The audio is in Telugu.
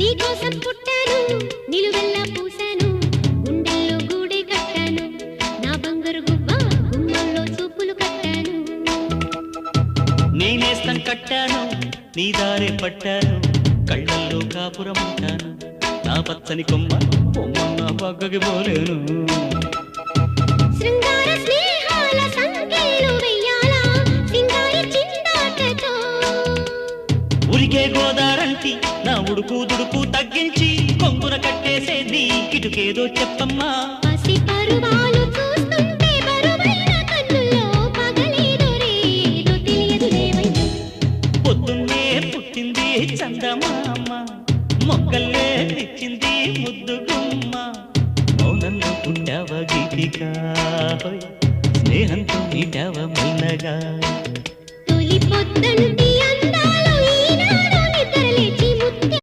నీకోసం పుట్టాను నిలువెల్లా పూసాను గుండెల్లో గూడే కట్టాను నా బంగారు గువ్వ గుమ్మంలో చూపులు కట్టాను నేనేస్తం కట్టాను నీ దారే పట్టాను కళ్ళల్లో కాపురం ఉంటాను నా పచ్చని కొమ్మ కొమ్మ నా పక్కకి పోలేను శృంగార స్నేహాల సంఖ్యలు వెయ్యాలా సింగారి చిందాటతో ఉరికే గోదారంటి నా ఉడుకు దుడుకు తగ్గించి కొంగున కట్టేసే నీ కిటుకేదో చెప్పమ్మా పసి పరువాలు చూస్తుంటే బరువైన కన్నుల్లో పగలేదో రేదో తెలియదు లేవయ్యా పొద్దున్నే పుట్టింది చందమామ మొక్కల్లే తెచ్చింది ముద్దు గుమ్మ మౌనంలో పుట్టావ గీతిక స్నేహంతో నీటావ మెల్లగా తొలి పొద్దంటి